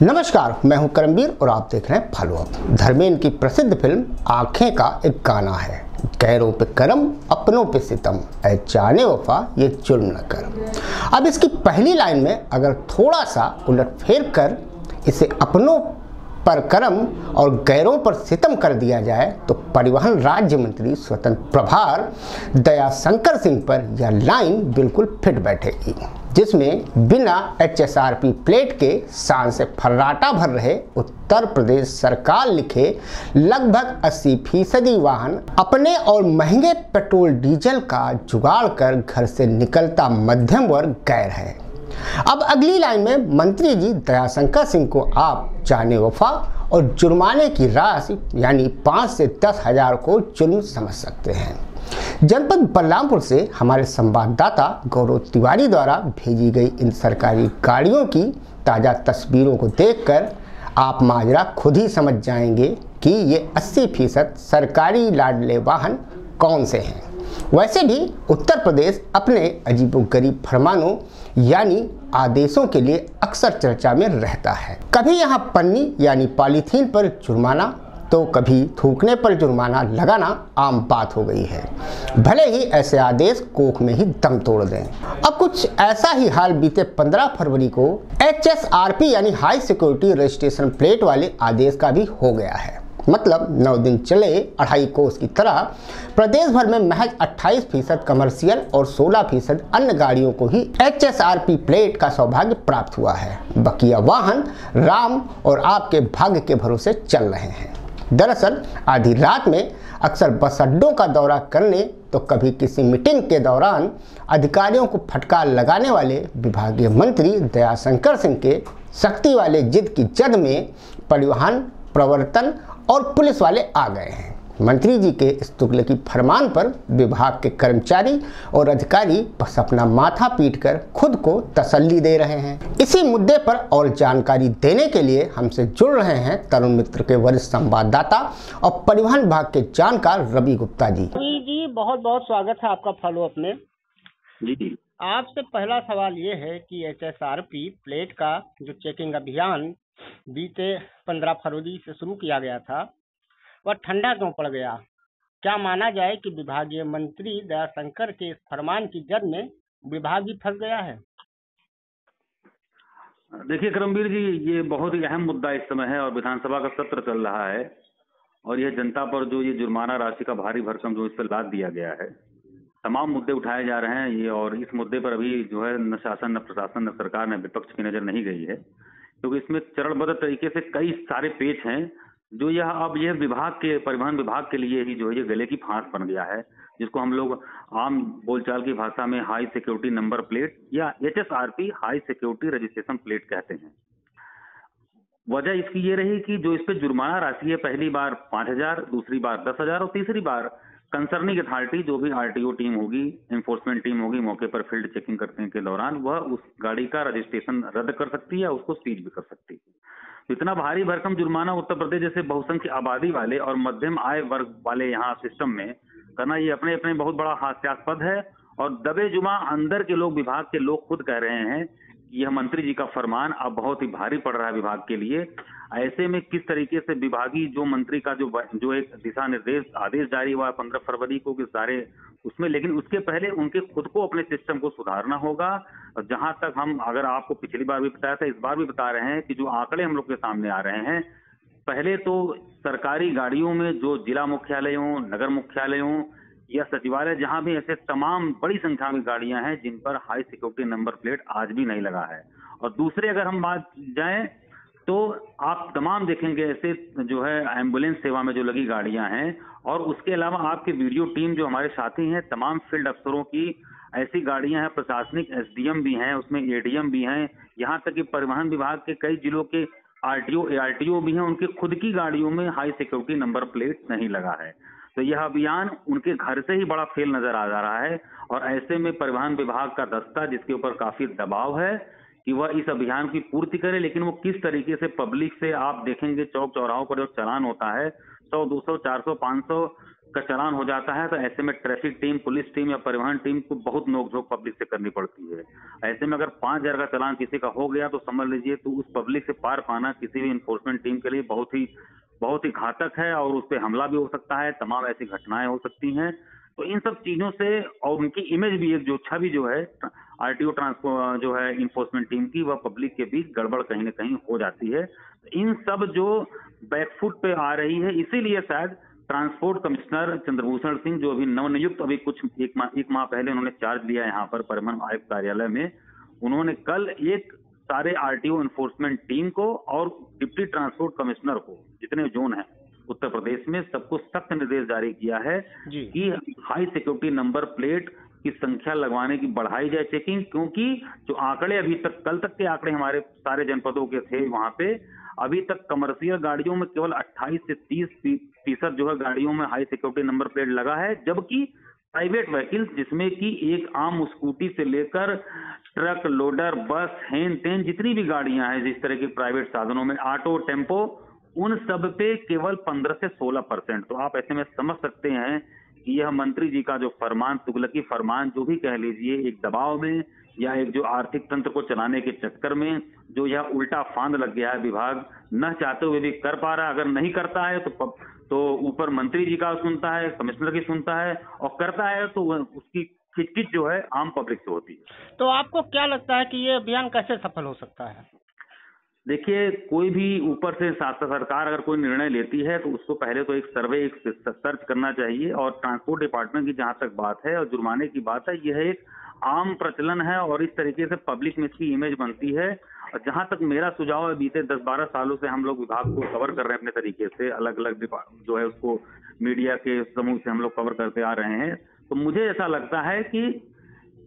नमस्कार, मैं हूं करमवीर और आप देख रहे हैं फॉलो अप। धर्मेंद्र की प्रसिद्ध फिल्म आंखें का एक गाना है, गैरों पे करम अपनों पे सितम, ऐ जाने वफा ये जुल्म न कर। अब इसकी पहली लाइन में अगर थोड़ा सा उलटफेर कर इसे अपनों पर करम और गैरों पर सितम कर दिया जाए तो परिवहन राज्य मंत्री स्वतंत्र प्रभार दयाशंकर सिंह पर यह लाइन बिल्कुल फिट बैठेगी, जिसमें बिना HSRP प्लेट के शान से फर्राटा भर रहे उत्तर प्रदेश सरकार लिखे लगभग 80% वाहन अपने और महंगे पेट्रोल डीजल का जुगाड़ कर घर से निकलता मध्यम वर्ग गैर है। अब अगली लाइन में मंत्री जी दयाशंकर सिंह को आप जाने वफा और जुर्माने की राशि यानी 5 से 10 हज़ार को जुल्म समझ सकते हैं। जनपद बलरामपुर से हमारे संवाददाता गौरव तिवारी द्वारा भेजी गई इन सरकारी गाड़ियों की ताज़ा तस्वीरों को देखकर आप माजरा खुद ही समझ जाएंगे कि ये 80% सरकारी लाडले वाहन कौन से हैं। वैसे भी उत्तर प्रदेश अपने अजीबोगरीब फरमानों यानी आदेशों के लिए अक्सर चर्चा में रहता है। कभी यहाँ पन्नी यानी पॉलीथीन पर जुर्माना तो कभी थूकने पर जुर्माना लगाना आम बात हो गई है, भले ही ऐसे आदेश कोख में ही दम तोड़ दें। अब कुछ ऐसा ही हाल बीते 15 फरवरी को HSRP यानी हाई सिक्योरिटी रजिस्ट्रेशन प्लेट वाले आदेश का भी हो गया है। मतलब 9 दिन चले 2.5 कोस की तरह प्रदेश भर में महज 28% कमर्शियल और 16% अन्य गाड़ियों को ही HSRP प्लेट का सौभाग्य प्राप्त हुआ है। बकिया वाहन राम और आपके भाग्य के भरोसे चल रहे हैं। दरअसल आधी रात में अक्सर बस अड्डों का दौरा करने तो कभी किसी मीटिंग के दौरान अधिकारियों को फटकार लगाने वाले विभागीय मंत्री दयाशंकर सिंह के सख्ती वाले जिद की जद में परिवहन प्रवर्तन और पुलिस वाले आ गए हैं। मंत्री जी के इस तुगलकी फरमान पर विभाग के कर्मचारी और अधिकारी बस अपना माथा पीटकर खुद को तसल्ली दे रहे हैं। इसी मुद्दे पर और जानकारी देने के लिए हमसे जुड़ रहे हैं तरुण मित्र के वरिष्ठ संवाददाता और परिवहन विभाग के जानकार रवि गुप्ता जी। जी बहुत बहुत स्वागत है आपका फॉलो अप में। जी आपसे पहला सवाल ये है कि HSRP प्लेट का जो चेकिंग अभियान बीते 15 फरवरी से शुरू किया गया था वह ठंडा क्यों पड़ गया? क्या माना जाए कि विभागीय मंत्री दयाशंकर के इस फरमान की जद में विभाग भी फंस गया है? देखिए करमवीर जी, ये बहुत ही अहम मुद्दा इस समय है और विधानसभा का सत्र चल रहा है और यह जनता पर जो ये जुर्माना राशि का भारी भरकम जो इस पर लाद दिया गया है, तमाम मुद्दे उठाए जा रहे हैं ये। और इस मुद्दे पर अभी जो है न शासन न प्रशासन न सरकार न विपक्ष की नजर नहीं गई है, क्योंकि इसमें चरणबद्ध तरीके से कई सारे पेच हैं जो यह विभाग के परिवहन विभाग के लिए ही जो है ये गले की फांस बन गया है, जिसको हम लोग आम बोलचाल की भाषा में हाई सिक्योरिटी नंबर प्लेट या HSRP high security registration plate कहते हैं। वजह इसकी ये रही कि जो इस पे जुर्माना राशि है, पहली बार 5,000, दूसरी बार 10,000 और तीसरी बार कंसर्निंग अथॉरिटी जो भी RTO टीम होगी, एनफोर्समेंट टीम होगी, मौके पर फील्ड चेकिंग करने के दौरान वह उस गाड़ी का रजिस्ट्रेशन रद्द कर सकती है, उसको सीज भी कर सकती है। इतना भारी भरकम जुर्माना उत्तर प्रदेश जैसे बहुसंख्य आबादी वाले और मध्यम आय वर्ग वाले यहाँ सिस्टम में करना, ये अपने अपने बहुत बड़ा हास्यास्पद है। और दबे जुमा अंदर के लोग, विभाग के लोग खुद कह रहे हैं कि यह मंत्री जी का फरमान अब बहुत ही भारी पड़ रहा है विभाग के लिए। ऐसे में किस तरीके से विभागीय जो मंत्री का जो एक दिशा निर्देश आदेश जारी हुआ 15 फरवरी को कि सारे उसमें, लेकिन उसके पहले उनके खुद को अपने सिस्टम को सुधारना होगा। जहां तक हम, अगर आपको पिछली बार भी बताया था, इस बार भी बता रहे हैं कि जो आंकड़े हम लोग के सामने आ रहे हैं, पहले तो सरकारी गाड़ियों में जो जिला मुख्यालयों, नगर मुख्यालयों या सचिवालय, जहां भी ऐसे तमाम बड़ी संख्या में गाड़ियां हैं जिन पर हाई सिक्योरिटी नंबर प्लेट आज भी नहीं लगा है। और दूसरे अगर हम बात जाएं तो आप तमाम देखेंगे ऐसे जो है एम्बुलेंस सेवा में जो लगी गाड़ियां हैं, और उसके अलावा आपके वीडियो टीम जो हमारे साथी हैं, तमाम फील्ड अफसरों की ऐसी गाड़ियां हैं, प्रशासनिक SDM भी हैं, उसमें ADM भी हैं, यहाँ तक कि परिवहन विभाग के कई जिलों के RTO ARTO भी हैं, उनके खुद की गाड़ियों में हाई सिक्योरिटी नंबर प्लेट नहीं लगा है। तो यह अभियान उनके घर से ही बड़ा फेल नजर आ जा रहा है। और ऐसे में परिवहन विभाग का दस्ता, जिसके ऊपर काफी दबाव है कि वह इस अभियान की पूर्ति करे, लेकिन वो किस तरीके से पब्लिक से, आप देखेंगे चौक चौराहों पर जो चालान होता है 100, 200, 400, 500 का चालान हो जाता है तो ऐसे में ट्रैफिक टीम, पुलिस टीम या परिवहन टीम को बहुत नोकझोंक पब्लिक से करनी पड़ती है। ऐसे में अगर 5,000 का चालान किसी का हो गया तो समझ लीजिए तो उस पब्लिक से पार पाना किसी भी इन्फोर्समेंट टीम के लिए बहुत ही घातक है और उस पर हमला भी हो सकता है, तमाम ऐसी घटनाएं हो सकती हैं। तो इन सब चीजों से और उनकी इमेज भी, एक जो छवि जो है आरटीओ ट्रांसपोर्ट जो है इन्फोर्समेंट टीम की, वह पब्लिक के बीच गड़बड़ कहीं ना कहीं हो जाती है। इन सब जो बैकफुट पे आ रही है, इसीलिए शायद ट्रांसपोर्ट कमिश्नर चंद्रभूषण सिंह जो अभी नवनियुक्त, अभी कुछ एक माह पहले उन्होंने चार्ज लिया यहाँ पर परिवहन आयुक्त कार्यालय में, उन्होंने कल एक सारे आरटीओ इन्फोर्समेंट टीम को और डिप्टी ट्रांसपोर्ट कमिश्नर को, जितने जोन हैं उत्तर प्रदेश में, सबको सख्त निर्देश जारी किया है कि हाई सिक्योरिटी नंबर प्लेट की संख्या लगवाने की बढ़ाई जाए चेकिंग, क्योंकि जो आंकड़े अभी तक, कल तक के आंकड़े हमारे सारे जनपदों के थे, वहां पे अभी तक कमर्शियल गाड़ियों में केवल 28 से 30% जो है गाड़ियों में हाई सिक्योरिटी नंबर प्लेट लगा है, जबकि प्राइवेट व्हीकल्स जिसमें कि एक आम स्कूटी से लेकर ट्रक, लोडर, बस, हेन तेन जितनी भी गाड़ियां हैं जिस तरह के प्राइवेट साधनों में, ऑटो, टेम्पो, उन सब पे केवल 15 से 16%। तो आप ऐसे में समझ सकते हैं कि यह मंत्री जी का जो फरमान, तुगलकी फरमान जो भी कह लीजिए, एक दबाव में या एक जो आर्थिक तंत्र को चलाने के चक्कर में जो यह उल्टा फांद लग गया है, विभाग न चाहते हुए भी कर पा रहा है। अगर नहीं करता है तो ऊपर मंत्री जी का सुनता है, कमिश्नर की सुनता है, और करता है तो उसकी खिचखिच जो है आम पब्लिक से होती है। तो आपको क्या लगता है कि ये अभियान कैसे सफल हो सकता है? देखिए, कोई भी ऊपर से सरकार अगर कोई निर्णय लेती है तो उसको पहले तो एक सर्वे, एक सर्च करना चाहिए। और ट्रांसपोर्ट डिपार्टमेंट की जहां तक बात है और जुर्माने की बात है, यह एक आम प्रचलन है और इस तरीके से पब्लिक में इसकी इमेज बनती है। और जहां तक मेरा सुझाव है, बीते 10-12 सालों से हम लोग विभाग को कवर कर रहे हैं अपने तरीके से, अलग अलग जो है उसको मीडिया के समूह से हम लोग कवर करते आ रहे हैं। तो मुझे ऐसा लगता है कि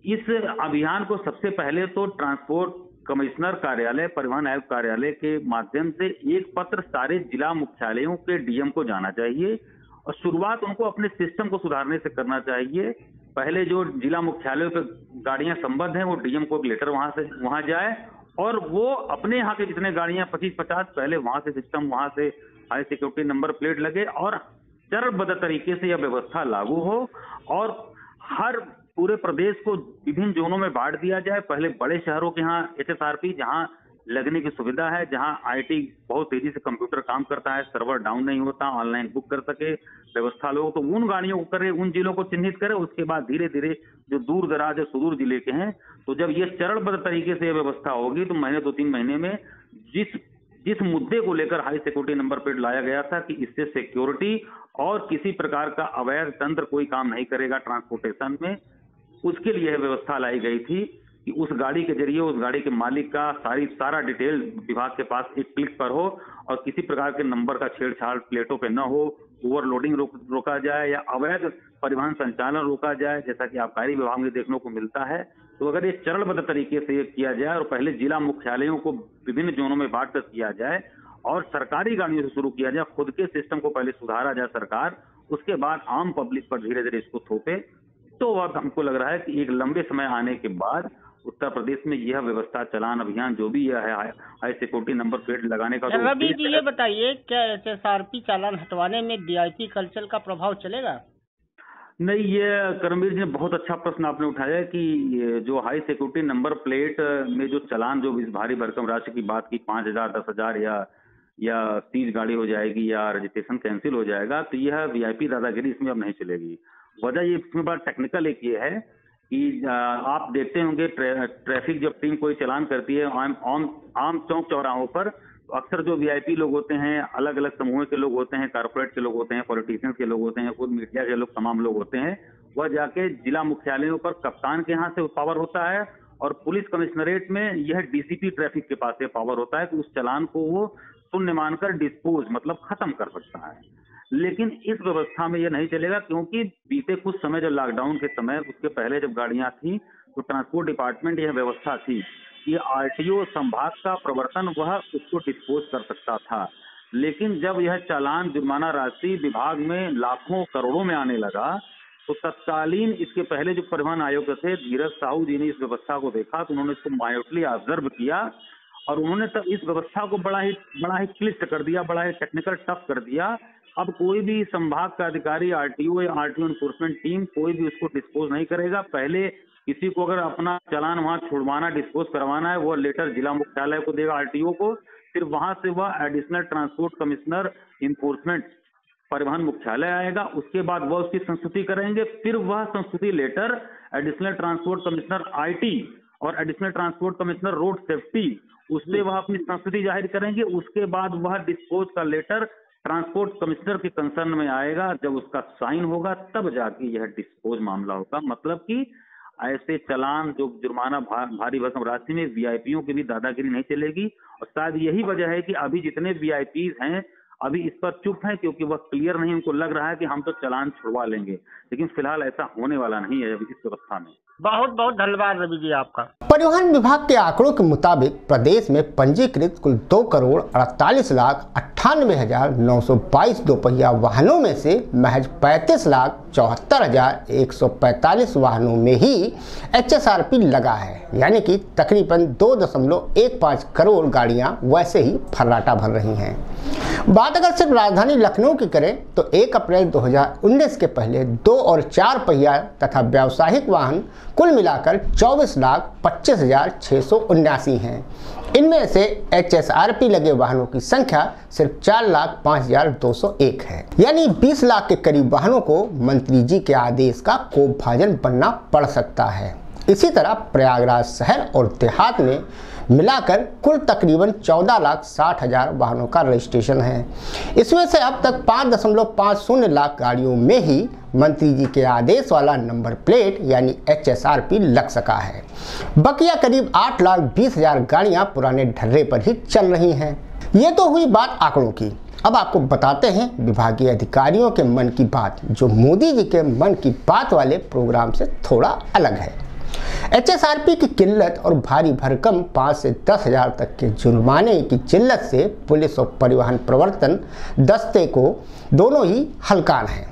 इस अभियान को सबसे पहले तो ट्रांसपोर्ट कमिश्नर कार्यालय, परिवहन आयुक्त कार्यालय के माध्यम से एक पत्र सारे जिला मुख्यालयों के डीएम को जाना चाहिए और शुरुआत उनको अपने सिस्टम को सुधारने से करना चाहिए। पहले जो जिला मुख्यालयों पे गाड़ियां संबद्ध हैं, वो डीएम को एक लेटर वहां जाए और वो अपने यहाँ के जितने गाड़ियां 25-50 पहले वहां से सिस्टम, वहां से हाई सिक्योरिटी नंबर प्लेट लगे और चरणबद्ध तरीके से यह व्यवस्था लागू हो और हर पूरे प्रदेश को विभिन्न जोनों में बांट दिया जाए। पहले बड़े शहरों के यहाँ एचएसआरपी जहां लगने की सुविधा है, जहां आईटी बहुत तेजी से कंप्यूटर काम करता है, सर्वर डाउन नहीं होता, ऑनलाइन बुक कर सके व्यवस्था लोग, तो उन गाड़ियों को करे, उन जिलों को चिन्हित करे। उसके बाद धीरे धीरे जो दूर दराज है, सुदूर जिले के हैं, तो जब ये चरणबद्ध तरीके से व्यवस्था होगी तो महीने 2-3 महीने में जिस मुद्दे को लेकर हाई सिक्योरिटी नंबर प्लेट लाया गया था कि इससे सिक्योरिटी और किसी प्रकार का अवैध तंत्र कोई काम नहीं करेगा ट्रांसपोर्टेशन में, उसके लिए व्यवस्था लाई गई थी कि उस गाड़ी के जरिए उस गाड़ी के मालिक का सारा डिटेल विभाग के पास एक क्लिक पर हो और किसी प्रकार के नंबर का छेड़छाड़ प्लेटों पे न हो, ओवरलोडिंग रोका जाए या अवैध परिवहन संचालन रोका जाए, जैसा कि आबकारी विभाग में देखने को मिलता है। तो अगर ये चरणबद्ध तरीके से किया जाए और पहले जिला मुख्यालयों को विभिन्न जोनों में बांट कर किया जाए और सरकारी गाड़ियों से शुरू किया जाए, खुद के सिस्टम को पहले सुधारा जाए सरकार, उसके बाद आम पब्लिक पर धीरे धीरे इसको थोपे, तो अब हमको लग रहा है कि एक लंबे समय आने के बाद उत्तर प्रदेश में यह व्यवस्था, चलान अभियान जो भी यह है हाई सिक्योरिटी नंबर प्लेट लगाने का, रवि जी ये बताइए, क्या एचएसआरपी चालान हटवाने में वीआईपी कल्चर का प्रभाव चलेगा? नहीं, ये करमवीर जी ने बहुत अच्छा प्रश्न आपने उठाया कि जो हाई सिक्योरिटी नंबर प्लेट में जो चलान, जो इस भारी भरकम राशि की बात की 5,000, 10,000 या सीज गाड़ी हो जाएगी या रजिस्ट्रेशन कैंसिल हो जाएगा, तो यह वीआईपी दादागिरी इसमें अब नहीं चलेगी। वजह ये इसमें बात टेक्निकल एक ये है कि आप देखते होंगे ट्रैफिक जब टीम कोई चलान करती है आम चौक चौराहों पर, तो अक्सर जो वीआईपी लोग होते हैं, अलग अलग समूह के लोग होते हैं, कारपोरेट के लोग होते हैं, पॉलिटिशियंस के लोग होते हैं, खुद मीडिया के लोग, तमाम लोग होते हैं, वह जाके जिला मुख्यालयों पर कप्तान के यहाँ से पावर होता है और पुलिस कमिश्नरेट में यह डीसीपी ट्रैफिक के पास से पावर होता है कि उस चलान को वो शून्य मानकर डिस्पोज, मतलब खत्म कर सकता है। लेकिन इस व्यवस्था में यह नहीं चलेगा, क्योंकि बीते कुछ समय, जब लॉकडाउन के समय, उसके पहले जब गाड़ियां थी तो ट्रांसपोर्ट डिपार्टमेंट यह व्यवस्था थी कि आरटीओ संभाग का प्रवर्तन वह उसको डिस्पोज कर सकता था। लेकिन जब यह चालान, जुर्माना राशि विभाग में लाखों करोड़ों में आने लगा, तो तत्कालीन इसके पहले जो परिवहन आयुक्त थे धीरज साहू जी ने इस व्यवस्था को देखा, तो उन्होंने इसको माइन्यूटली ऑब्जर्व किया और उन्होंने तब इस व्यवस्था को बड़ा ही क्लिष्ट कर दिया, बड़ा ही टेक्निकल टफ कर दिया अब कोई भी संभाग का अधिकारी, आरटीओ या आरटीओ एनफोर्समेंट टीम कोई भी उसको डिस्पोज नहीं करेगा। पहले किसी को अगर अपना चालान वहां छुड़वाना, डिस्पोज करवाना है, वो लेटर जिला मुख्यालय को देगा, आरटीओ को, फिर वहां से वह एडिशनल ट्रांसपोर्ट कमिश्नर इन्फोर्समेंट परिवहन मुख्यालय आएगा। उसके बाद वह उसकी संस्तुति करेंगे, फिर वह संस्तुति letter additional transport commissioner IT और additional transport commissioner road safety, उससे वह अपनी संस्तुति जाहिर करेंगे। उसके बाद वह डिस्पोज का लेटर ट्रांसपोर्ट कमिश्नर के कंसर्न में आएगा। जब उसका साइन होगा तब जाके यह डिस्पोज मामला होगा। मतलब कि ऐसे चालान जो जुर्माना भारी भरकम राशि में वीआईपीओं की भी दादागिरी नहीं चलेगी। और शायद यही वजह है कि अभी जितने वीआईपीज हैं अभी इस पर चुप हैं, क्योंकि वह क्लियर नहीं, उनको लग रहा है कि हम तो चालान छुड़वा लेंगे, लेकिन फिलहाल ऐसा होने वाला नहीं है अभी इस व्यवस्था में। बहुत बहुत धन्यवाद रवि जी आपका। परिवहन विभाग के आंकड़ों के मुताबिक प्रदेश में पंजीकृत कुल 2,48,98,922 दोपहिया वाहनों में से महज 35,74,145 वाहनों में ही एचएसआरपी लगा है, यानी कि तकरीबन 2.15 करोड़ गाड़ियां वैसे ही फर्राटा भर रही हैं। बात अगर सिर्फ राजधानी लखनऊ की करें तो 1 अप्रैल 2019 के पहले 2 और 4 पहिया तथा व्यावसायिक वाहन कुल मिलाकर 24,25,679 हैं। इनमें से एचएसआरपी लगे वाहनों की संख्या सिर्फ 4,05,201 है, यानी 20 लाख के करीब वाहनों को मंत्री जी के आदेश का कोपभाजन बनना पड़ सकता है। इसी तरह प्रयागराज शहर और देहात में मिलाकर कुल तकरीबन 14,60,000 वाहनों का रजिस्ट्रेशन है। इसमें से अब तक 5.50 लाख गाड़ियों में ही मंत्री जी के आदेश वाला नंबर प्लेट यानी एचएसआरपी लग सका है। बकिया करीब 8,20,000 गाड़ियां पुराने ढर्रे पर ही चल रही हैं। ये तो हुई बात आंकड़ों की। अब आपको बताते हैं विभागीय अधिकारियों के मन की बात, जो मोदी जी के मन की बात वाले प्रोग्राम से थोड़ा अलग है। एचएसआरपी की किल्लत और भारी भरकम 5 से 10,000 तक के जुर्माने की जिल्लत से पुलिस और परिवहन प्रवर्तन दस्ते को दोनों ही हलकान हैं।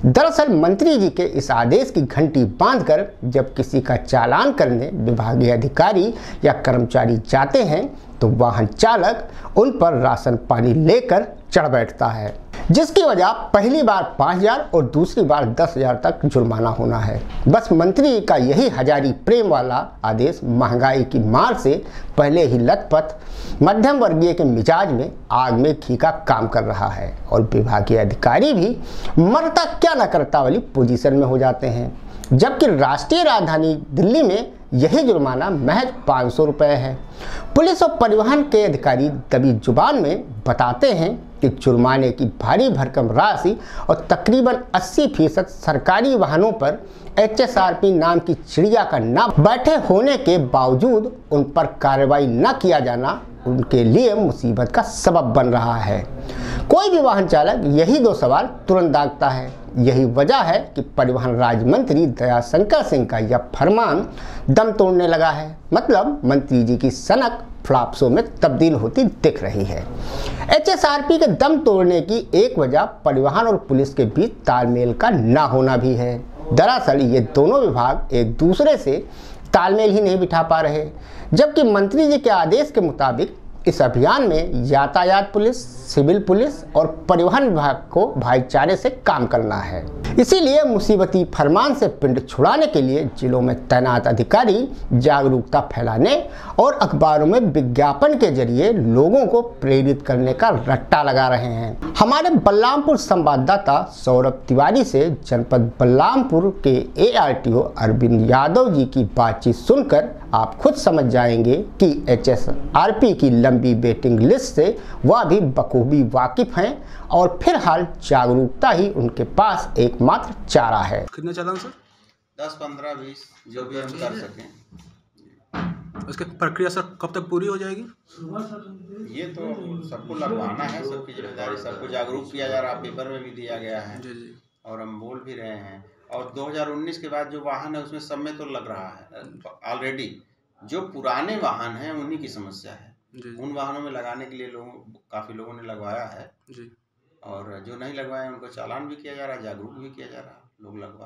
दरअसल मंत्री जी के इस आदेश की घंटी बांधकर जब किसी का चालान करने विभागीय अधिकारी या कर्मचारी जाते हैं तो वाहन चालक उन पर राशन पानी लेकर चढ़ बैठता है, जिसकी वजह पहली बार 5,000 और दूसरी बार 10,000 तक जुर्माना होना है। बस मंत्री का यही हजारी प्रेम वाला आदेश महंगाई की मार से पहले ही लथपथ मध्यम वर्गीय के मिजाज में आग में घी का काम कर रहा है और विभागीय अधिकारी भी मरता क्या न करता वाली पोजीशन में हो जाते हैं। जबकि राष्ट्रीय राजधानी दिल्ली में यही जुर्माना महज 500 रुपये है। पुलिस और परिवहन के अधिकारी दबी जुबान में बताते हैं कि जुर्माने की भारी भरकम राशि और तकरीबन 80% सरकारी वाहनों पर एचएसआरपी नाम की चिड़िया का न बैठे होने के बावजूद उन पर कार्रवाई न किया जाना उनके लिए मुसीबत का सबब बन रहा है। कोई भी वाहन चालक यही 2 सवाल तुरंत दागता है। यही वजह है कि परिवहन राज्य मंत्री दयाशंकर सिंह का यह फरमान दम तोड़ने लगा है। मतलब मंत्री जी की सनक फ्लॉप्सों में तब्दील होती दिख रही है। एचएसआरपी के दम तोड़ने की एक वजह परिवहन और पुलिस के बीच तालमेल का ना होना भी है। दरअसल ये दोनों विभाग एक दूसरे से तालमेल ही नहीं बिठा पा रहे, जबकि मंत्री जी के आदेश के मुताबिक इस अभियान में यातायात पुलिस, सिविल पुलिस और परिवहन विभाग को भाईचारे से काम करना है। इसीलिए मुसीबती फरमान से पिंड छुड़ाने के लिए जिलों में तैनात अधिकारी जागरूकता फैलाने और अखबारों में विज्ञापन के जरिए लोगों को प्रेरित करने का रट्टा लगा रहे हैं। हमारे बलरामपुर संवाददाता सौरभ तिवारी से जनपद बलरामपुर के एआरटीओ अरविंद यादव जी की बातचीत सुनकर आप खुद समझ जाएंगे कि एचएसआरपी की लंबी वेटिंग लिस्ट से वह भी बखूबी वाकिफ हैं और फिलहाल जागरूकता ही उनके पास एकमात्र चारा है। कितने चालान सर? 10, 15, 20 जो भी हम कर सकें। उसकी प्रक्रिया सर कब तक पूरी हो जाएगी? ये तो सबको लगवाना है, सबकी जिम्मेदारी, सबको जागरूक किया जा रहा है, पेपर में भी दिया गया है जी जी। और हम बोल भी रहे हैं। और 2019 के बाद जो वाहन है उसमें सब में तो लग रहा है ऑलरेडी। जो पुराने वाहन हैं उन्हीं की समस्या है जी। उन वाहनों में लगाने के लिए काफ़ी लोगों ने लगवाया है जी। और जो नहीं लगवाए उनको चालान भी किया जा रहा है, जागरूक भी किया जा रहा है, लोग लगवा